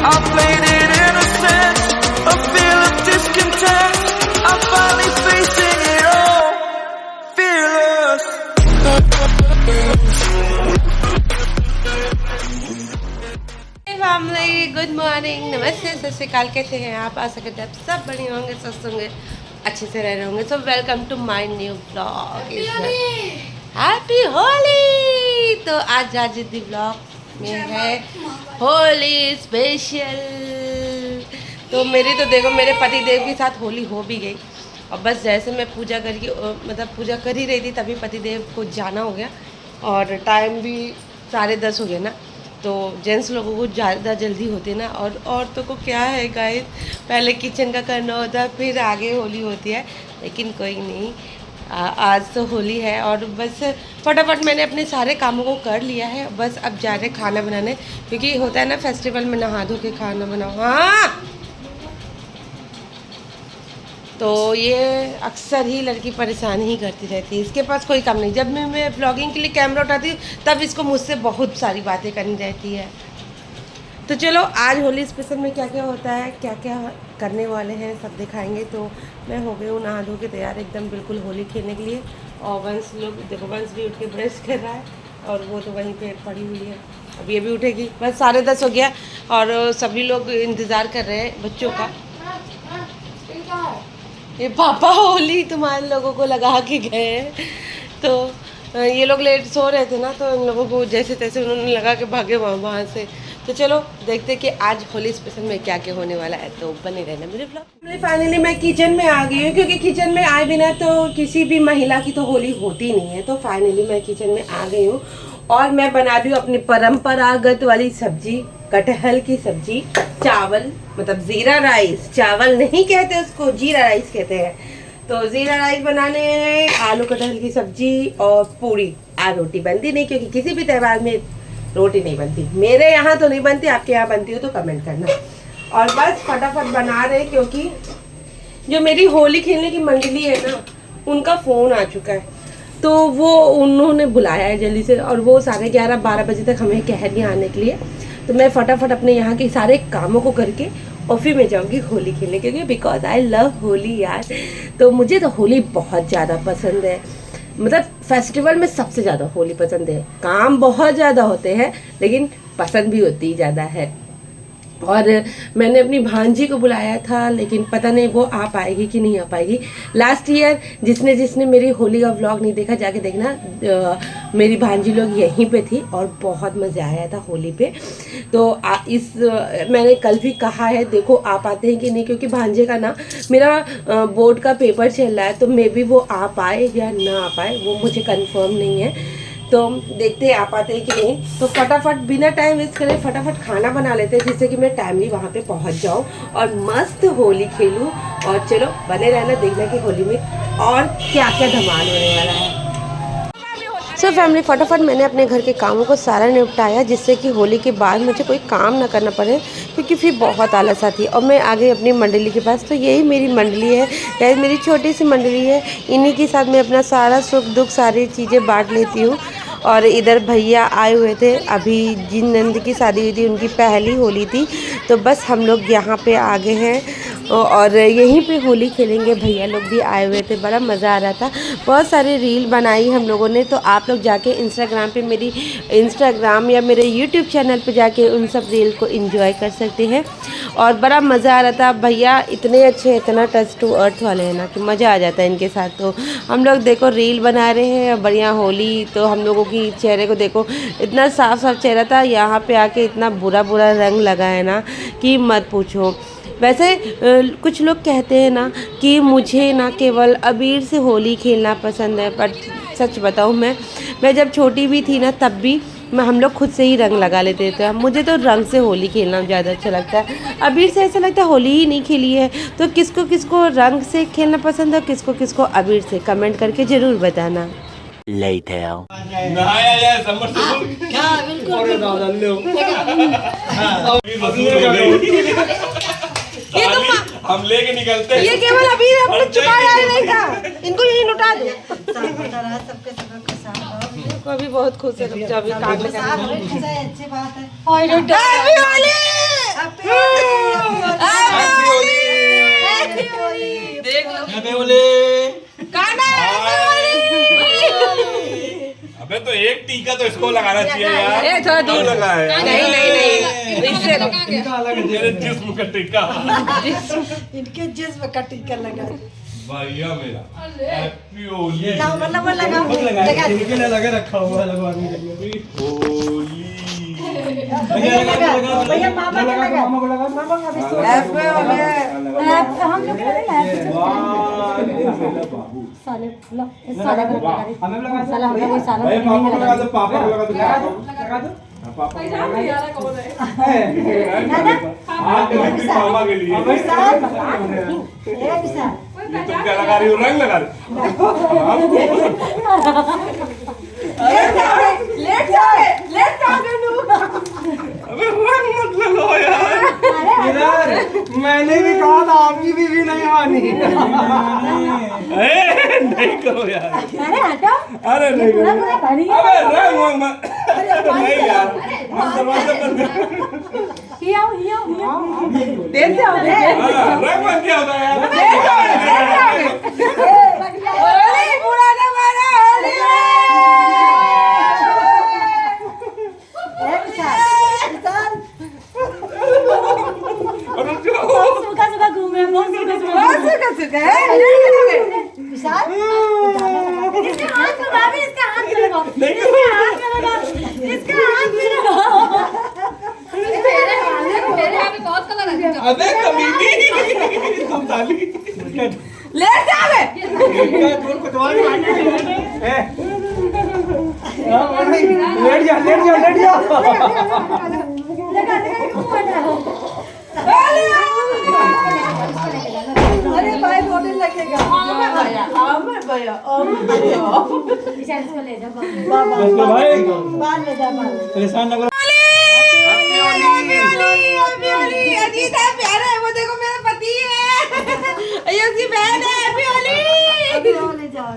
I played it innocent, a feel of discontent. I'm finally facing it all, fearless. Family good morning, नमस्ते, सत श्री अकाल। कैसे हैं आप? आ सकते हैं आप सब बढ़िया होंगे, स्वस्थ होंगे, अच्छे से रह रहे होंगे। So welcome to my new blog. Happy Holi. तो आज दी ब्लॉग में है होली स्पेशल। तो मेरी तो देखो मेरे पति देव के साथ होली हो भी गई, और बस जैसे मैं पूजा पूजा कर ही रही थी तभी पति देव को जाना हो गया, और टाइम भी 10:30 हो गया ना। तो जेंट्स लोगों को ज़्यादा जल्दी होती है ना, और औरतों को क्या है गाइस, पहले किचन का करना होता है, फिर आगे होली होती है। लेकिन कोई नहीं, आज तो होली है, और बस फटाफट मैंने अपने सारे कामों को कर लिया है। बस अब जा रहे खाना बनाने, क्योंकि होता है ना फेस्टिवल में नहा धो के खाना बनाओ। हाँ, तो ये अक्सर ही लड़की परेशान ही करती रहती है, इसके पास कोई काम नहीं। जब मैं ब्लॉगिंग के लिए कैमरा उठाती हूँ तब इसको मुझसे बहुत सारी बातें करनी रहती है। तो चलो आज होली स्पेशल में क्या क्या होता है, क्या क्या करने वाले हैं, सब दिखाएंगे। तो मैं हो गई हूँ नहा धो के तैयार एकदम बिल्कुल होली खेलने के लिए। और वंश लोग देखो, वंश भी उठ के ब्रश कर रहा है, और वो तो वहीं पे पड़ी हुई है, अब ये भी उठेगी। बस 10:30 हो गया, और सभी लोग इंतज़ार कर रहे हैं बच्चों का। ये पापा होली तुम्हारे लोगों को लगा के गए हैं। तो ये लोग लेट सो रहे थे ना, तो इन लोगों को जैसे तैसे उन्होंने लगा के भागे वहाँ से। तो चलो देखते कि आज होली स्पेशल में क्या क्या होने वाला है। तो बने रहना मेरे ब्लॉग। फाइनली मैं किचन में आ गई हूँ, क्योंकि किचन में आए बिना तो किसी भी महिला की तो होली होती नहीं है। तो फाइनली मैं किचन में आ गई हूँ, और मैं बना रही हूँ अपनी परंपरागत वाली सब्जी, कटहल की सब्जी। चावल मतलब जीरा राइस, चावल नहीं कहते उसको, जीरा राइस कहते हैं। तो जीरा राइस बनाने हैं, आलू कटहल की सब्जी और पूरी। आज रोटी बनती नहीं, क्योंकि किसी भी त्यौहार में रोटी नहीं बनती। मेरे यहाँ तो नहीं बनती, आपके यहाँ बनती हो तो कमेंट करना। और बस फटाफट बना रहे, क्योंकि जो मेरी होली खेलने की मंडली है ना, उनका फ़ोन आ चुका है, तो वो उन्होंने बुलाया है जल्दी से, और वो 11:30-12 बजे तक हमें कह रही आने के लिए। तो मैं फटाफट अपने यहाँ के सारे कामों को करके और फिर मैं जाऊँगी होली खेलने के लिए, बिकॉज आई लव होली यार। तो मुझे तो होली बहुत ज़्यादा पसंद है, मतलब फेस्टिवल में सबसे ज़्यादा होली पसंद है। काम बहुत ज़्यादा होते हैं, लेकिन पसंद भी होती ज़्यादा है। और मैंने अपनी भांजी को बुलाया था, लेकिन पता नहीं वो आ पाएगी कि नहीं आ पाएगी। लास्ट ईयर जिसने मेरी होली का व्लॉग नहीं देखा, जाके देखना। मेरी भांजी लोग यहीं पे थी, और बहुत मज़ा आया था होली पे। तो मैंने कल भी कहा है, देखो आ पाते हैं कि नहीं, क्योंकि भांजे का ना मेरा बोर्ड का पेपर चल रहा है, तो मे बी वो आ पाए या ना आ पाए, वो मुझे कन्फर्म नहीं है। तो देखते हैं आ पाते हैं कि नहीं। तो फटाफट बिना टाइम वेस्ट करे फटाफट खाना बना लेते हैं, जिससे कि मैं टाइमली वहाँ पे पहुँच जाऊँ और मस्त होली खेलूँ। और चलो बने रहना, देखना कि होली में और क्या क्या धमाल होने वाला है। सो फैमिली, फटाफट मैंने अपने घर के कामों को सारा निपटाया, जिससे कि होली के बाद मुझे कोई काम ना करना पड़े, क्योंकि फिर बहुत आलस आती है। और मैं आ गई अपनी मंडली के पास। तो यही मेरी मंडली है यार, मेरी छोटी सी मंडली है। इन्हीं के साथ मैं अपना सारा सुख दुख सारी चीज़ें बांट लेती हूँ। और इधर भैया आए हुए थे, अभी जिन नंद की शादी हुई थी उनकी पहली होली थी, तो बस हम लोग यहाँ पे आ गए हैं, और यहीं पे होली खेलेंगे। भैया लोग भी आए हुए थे, बड़ा मज़ा आ रहा था। बहुत सारी रील बनाई हम लोगों ने, तो आप लोग जाके इंस्टाग्राम पे, मेरी इंस्टाग्राम या मेरे यूट्यूब चैनल पे जाके उन सब रील को एंजॉय कर सकते हैं। और बड़ा मज़ा आ रहा था। भैया इतने अच्छे, इतना टच टू अर्थ वाले हैं ना, कि मज़ा आ जाता है इनके साथ। तो हम लोग देखो रील बना रहे हैं, बढ़िया होली। तो हम लोगों की चेहरे को देखो, इतना साफ साफ चेहरा था, यहाँ पे आके इतना बुरा बुरा रंग लगा है ना कि मत पूछो। वैसे कुछ लोग कहते हैं ना कि मुझे ना केवल अबीर से होली खेलना पसंद है, पर सच बताऊँ, मैं जब छोटी भी थी ना, तब भी हम लोग खुद से ही रंग लगा लेते थे। मुझे तो रंग से होली खेलना ज़्यादा अच्छा लगता है। अबीर से ऐसा लगता है होली ही नहीं खेली है। तो किसको किसको रंग से खेलना पसंद है, किसको किसको अबीर से, कमेंट करके ज़रूर बताना। नहाया जाए समर्सिबल क्या बिल्कुल ये तो हम लेके निकलते, ये केवल अभी हम लोग चुकाया नहीं था, इनको यही लुटा दो। सबके को अभी बहुत खुश है, जब अभी काम में अच्छी बात है। हैप्पी होली। टीका तो इसको लगाना चाहिए यार। ए थोड़ा दूर लगा है। नहीं इससे मेरे जिस्म का टीका। इनके जिस्म का टीका लगा भैया मेरा हैप्पी होली। लगा रखा हुआ है लगवाने के लिए। होली भैया मामा को लगा मामा का भी हम लोग साले साले को लगा दे हमें लगा साला हम लोग साला भाई पापा को लगा दो पापा को लगा दो पापा मामा के लिए ये तुम क्या लगा रही हो? रंग लगा रही अबे रंग मत लगाओ यार। मैंने भी कहा था आपकी बीवी नहीं आनी। नहीं करो यार। अरे हटो अरे नहीं करो। पूरा भरी अबे रंग मत नहीं यार। हम दरवाजा बंद हियाओ देर से आओ रंग मत क्या होता है यार। होली पूरा ना मारा होली सुखा घूम रहे बहुत सुखा विशाल इसके हाथ में भाभी इसका हाथ में लगाओ इसका हाथ में लगाओ मेरे यहाँ पे बहुत कलर है। अबे कमीनी तुम ताली ले जावे लेट जा अरे भाई बोतल लगेगा विशाल इसको ले जा भाई बाल ले जा बाल परेशान लग अजीत है प्यारा है वो देखो मेरा पति है ये उसकी बहन है हैप्पी होली ले जाओ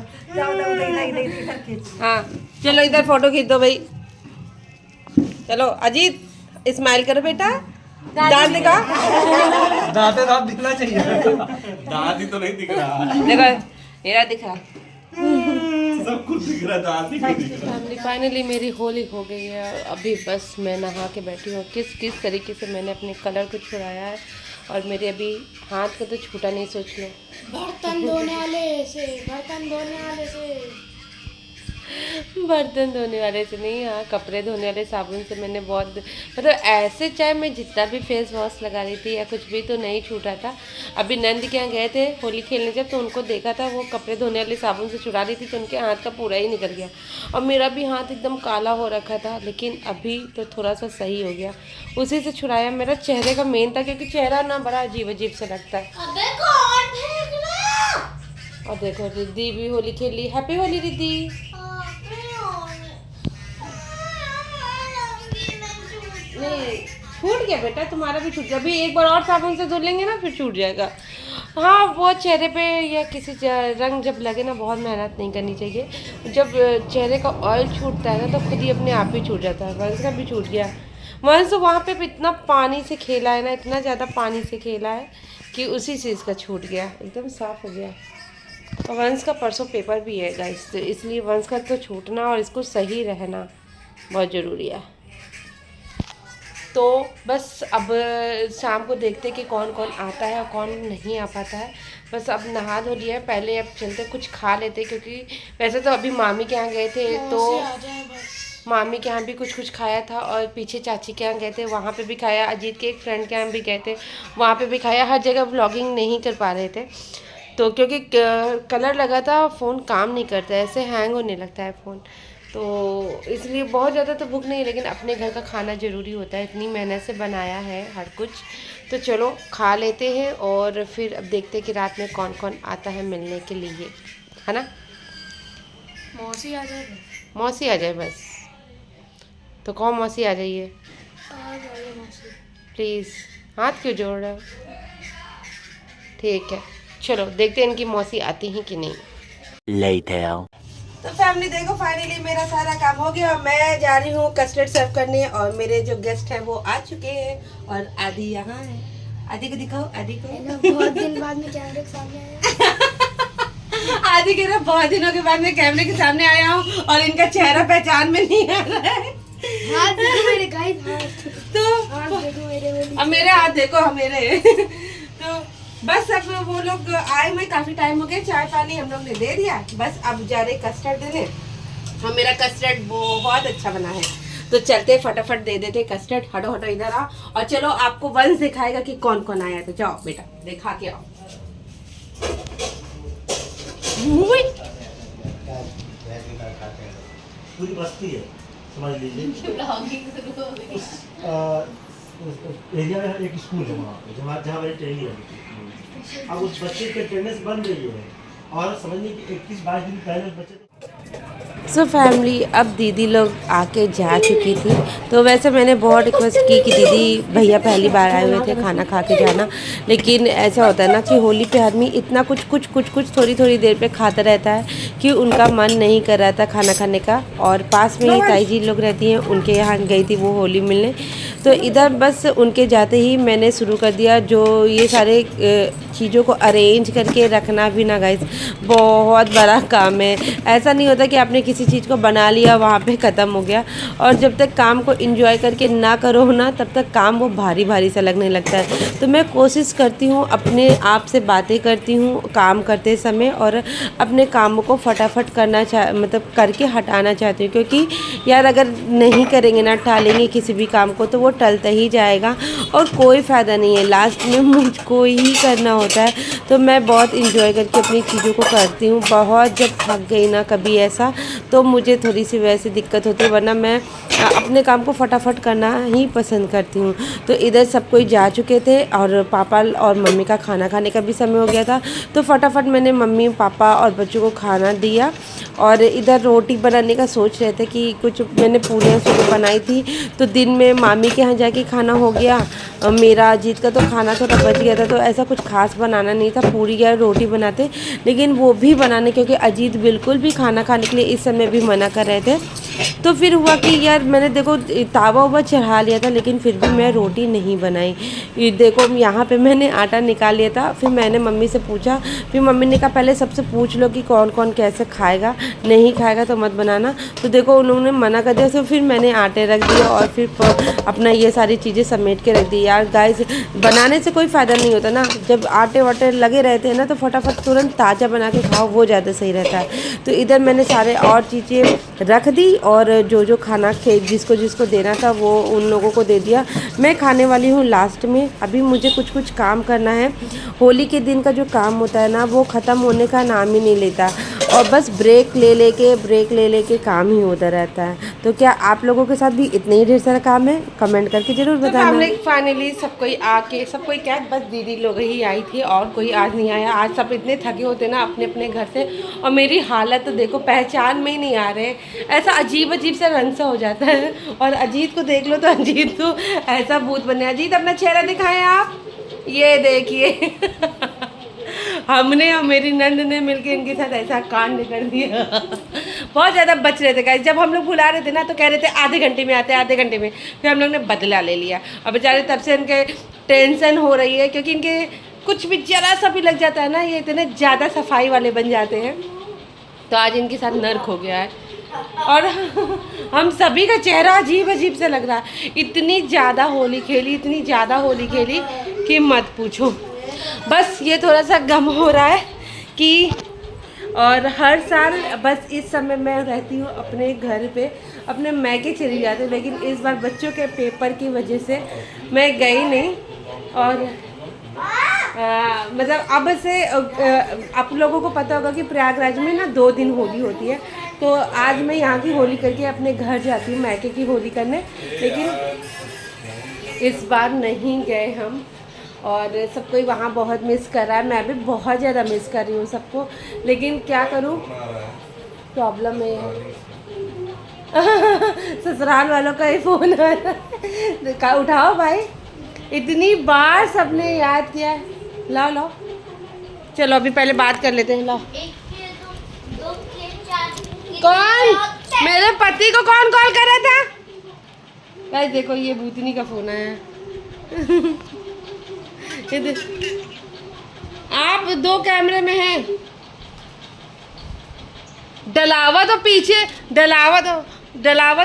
हाँ चलो इधर फोटो खींच दो भाई। चलो अजीत स्माइल करो बेटा दांत दिखा दांत दिखना चाहिए। दादी तो नहीं दिख रहा। देखो मेरा दिखा सब कुछ दिख रहा, दादी नहीं दिख रहा। फैमिली फाइनली मेरी होली हो गई है। अभी बस मैं नहा के बैठी हूँ। किस तरीके से मैंने अपने कलर को छुड़ाया है और मेरे अभी हाथ का तो छूटा नहीं, सोच लो। बर्तन धोने वाले से बर्तन धोने वाले से नहीं, हाँ कपड़े धोने वाले साबुन से मैंने बहुत मतलब ऐसे चाहे मैं जितना भी फेस वॉश लगा रही थी या कुछ भी तो नहीं छूटा था। अभी नंद के यहाँ गए थे होली खेलने जब तो उनको देखा था वो कपड़े धोने वाले साबुन से छुड़ा रही थी तो उनके हाथ का पूरा ही निकल गया और मेरा भी हाथ एकदम काला हो रखा था, लेकिन अभी तो थोड़ा सा सही हो गया। उसी से छुड़ाया। मेरा चेहरे का मेन था क्योंकि चेहरा ना बड़ा अजीब अजीब से लगता है। और देखो रिद्धि भी होली खेली। हैप्पी होली रिद्धि। नहीं छूट गया बेटा, तुम्हारा भी छूट गया। अभी एक बार और साबुन से धुल लेंगे ना फिर छूट जाएगा। हाँ वो चेहरे पे या किसी रंग जब लगे ना बहुत मेहनत नहीं करनी चाहिए। जब चेहरे का ऑयल छूटता है ना तो खुद ही अपने आप ही छूट जाता है। वंश का भी छूट गया। वंश तो वहाँ पे इतना पानी से खेला है ना, इतना ज़्यादा पानी से खेला है कि उसी चीज़ का छूट गया, एकदम साफ हो गया। और वंश का परसों पेपर भी है गाइस, तो इसलिए वंश का तो छूटना और इसको सही रहना बहुत ज़रूरी है। तो बस अब शाम को देखते कि कौन कौन आता है और कौन नहीं आ पाता है। बस अब नहा धो लिया है, पहले अब चलते कुछ खा लेते क्योंकि वैसे तो अभी मामी के यहाँ गए थे तो मामी के यहाँ भी कुछ खाया था और पीछे चाची के यहाँ गए थे वहाँ पे भी खाया। अजीत के एक फ्रेंड के यहाँ भी गए थे वहाँ पे भी खाया। हर जगह व्लॉगिंग नहीं कर पा रहे थे तो क्योंकि कलर लगा था, फ़ोन काम नहीं करता, ऐसे हैंग होने लगता है फ़ोन, तो इसलिए बहुत ज़्यादा तो भूख नहीं, लेकिन अपने घर का खाना ज़रूरी होता है। इतनी मेहनत से बनाया है हर कुछ, तो चलो खा लेते हैं और फिर अब देखते हैं कि रात में कौन कौन आता है मिलने के लिए, है ना। मौसी आ जाए, मौसी आ जाए बस। तो कौन मौसी आ जाइए मौसी। प्लीज़। हाथ क्यों जोड़ रहे हो? ठीक है चलो देखते हैं इनकी मौसी आती हैं कि नहीं। तो फैमिली देखो फाइनली मेरा सारा काम हो गया और मैं जा रही हूँ कस्टर्ड सर्व करने और मेरे जो गेस्ट हैं वो आ चुके हैं और आदि यहाँ है। आदि को दिखाओ, आदि को। बहुत दिन बाद में कैमरे के सामने आया। आदि कह रहा बहुत दिनों के बाद मैं कैमरे के सामने आया हूँ और इनका चेहरा पहचान में नहीं आ रहा है। हाथ देखो मेरे गाइस, हाथ तो देखो मेरे वाली। अब मेरे हाथ देखो मेरे तो बस अब वो लोग आए हुए काफी टाइम हो गया, चाय पानी हम लोग ने दे दिया, बस अब जा रहे कस्टर्ड देने। हाँ मेरा कस्टर्ड बहुत अच्छा बना है, तो चलते फटाफट दे देते कस्टर्ड। हटो हटो इधर आओ और चलो आपको वंश दिखाएगा कि कौन कौन आया। तो जाओ बेटा दिखा के आओ। पूरी बस्ती है समझ लीजिए। उस एरिया में एक स्कूल है वहाँ पे जहाँ मेरी ट्रेनिंग है। अब उस बच्चे की अटेंडेंस बन रही है और समझिए कि 21-22 दिन पहले उस बच्चे सो फैमिली अब दीदी लोग आके जा चुकी थी, तो वैसे मैंने बहुत रिक्वेस्ट की कि दीदी भैया पहली बार आए हुए थे खाना खा के जाना, लेकिन ऐसा होता है ना कि होली पे आदमी इतना कुछ थोड़ी देर पे खाता रहता है कि उनका मन नहीं कर रहा था खाना खाने का। और पास में ही ताई जी लोग रहती हैं, उनके यहाँ गई थी वो होली मिलने, तो इधर बस उनके जाते ही मैंने शुरू कर दिया जो ये सारे चीज़ों को अरेंज करके रखना भी ना गाइस बहुत बड़ा काम है। ऐसा नहीं होता कि आपने किसी चीज़ को बना लिया वहाँ पे ख़त्म हो गया, और जब तक काम को एंजॉय करके ना करो ना तब तक काम वो भारी सा लगने लगता है। तो मैं कोशिश करती हूँ अपने आप से बातें करती हूँ काम करते समय और अपने कामों को फटाफट करना मतलब करके हटाना चाहती हूँ, क्योंकि यार अगर नहीं करेंगे ना टालेंगे किसी भी काम को तो वो टलता ही जाएगा और कोई फ़ायदा नहीं है, लास्ट में मुझको ही करना होता है। तो मैं बहुत इंजॉय करके अपनी चीज़ों को करती हूँ। बहुत जब थक गई ना कभी ऐसा तो मुझे थोड़ी सी वैसे दिक्कत होती है, वरना मैं अपने काम को फटाफट करना ही पसंद करती हूँ। तो इधर सब कोई जा चुके थे और पापा और मम्मी का खाना खाने का भी समय हो गया था, तो फटाफट मैंने मम्मी पापा और बच्चों को खाना दिया। और इधर रोटी बनाने का सोच रहे थे कि कुछ मैंने पूरियाँ सुबह बनाई थी, तो दिन में मामी के यहाँ जाके खाना हो गया, मेरा अजीत का तो खाना थोड़ा बच गया था, तो ऐसा कुछ खास बनाना नहीं था, पूरी या रोटी बनाते। लेकिन वो भी बनाने क्योंकि अजीत बिल्कुल भी खाना खाने के लिए इस समय भी मना कर रहे थे, तो फिर हुआ कि यार मैंने देखो तावा उवा चढ़ा लिया था लेकिन फिर भी मैं रोटी नहीं बनाई। ये देखो यहाँ पे मैंने आटा निकाल लिया था, फिर मैंने मम्मी से पूछा, फिर मम्मी ने कहा पहले सबसे पूछ लो कि कौन कौन कैसे खाएगा, नहीं खाएगा तो मत बनाना। तो देखो उन्होंने मना कर दिया, तो फिर मैंने आटे रख दिए और फिर अपना ये सारी चीज़ें समेट के रख दी। यार गाइस बनाने से कोई फ़ायदा नहीं होता ना, जब आटे वाटे लगे रहते हैं ना तो फटाफट तुरंत ताज़ा बना के खाओ, वो ज़्यादा सही रहता है। तो इधर मैंने सारे और चीज़ें रख दी और जो खाना जिसको जिसको देना था वो उन लोगों को दे दिया। मैं खाने वाली हूँ लास्ट में, अभी मुझे कुछ काम करना है। होली के दिन का जो काम होता है ना वो ख़त्म होने का नाम ही नहीं लेता और बस ब्रेक ले लेके काम ही होता रहता है। तो क्या आप लोगों के साथ भी इतने ही ढेर सारा काम है? कमेंट करके ज़रूर बताना। तो फाइनली सब कोई आके सब कोई क्या बस दीदी लोग ही आई थी और कोई आज नहीं आया। आज सब इतने थके होते ना अपने अपने घर से, और मेरी हालत तो देखो पहचान में ही नहीं आ रहे, ऐसा अजीब सा रंग सा हो जाता है। और अजीत को देख लो तो अजीत तो ऐसा भूत बने। अजीत अपना चेहरा दिखाएं आप, ये देखिए हमने और मेरी नंद ने मिलके इनके साथ ऐसा कांड कर दिया। बहुत ज़्यादा बच रहे थे गाइस, जब हम लोग बुला रहे थे ना तो कह रहे थे आधे घंटे में आते, आधे घंटे में। फिर हम लोग ने बदला ले लिया और बेचारे तब से इनके टेंशन हो रही है, क्योंकि इनके कुछ भी जरा सा भी लग जाता है ना ये इतने ज़्यादा सफाई वाले बन जाते हैं। तो आज इनके साथ नर्क हो गया है और हम सभी का चेहरा अजीब से लग रहा है। इतनी ज़्यादा होली खेली कि मत पूछो। बस ये थोड़ा सा गम हो रहा है कि और हर साल बस इस समय मैं रहती हूँ अपने घर पे, अपने मैके चली जाती हूँ, लेकिन इस बार बच्चों के पेपर की वजह से मैं गई नहीं। और मतलब अब से आप लोगों को पता होगा कि प्रयागराज में ना 2 दिन होली होती है, तो आज मैं यहाँ की होली करके अपने घर जाती हूँ मैके की होली करने, लेकिन इस बार नहीं गए हम। और सब कोई वहाँ बहुत मिस कर रहा है, मैं भी बहुत ज़्यादा मिस कर रही हूँ सबको, लेकिन क्या करूँ प्रॉब्लम है ससुराल वालों का ही फ़ोन आ रहा है। उठाओ भाई, इतनी बार सबने याद किया है। लाओ चलो अभी पहले बात कर लेते हैं। लाओ कौन मेरे पति को कौन कॉल कर रहा था? भाई देखो ये भूतनी का फ़ोन आया। आप 2 कैमरे में हैं, डलावा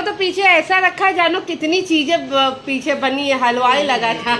तो पीछे ऐसा रखा है, जानो कितनी चीजें पीछे बनी है, हलवाई लगा था।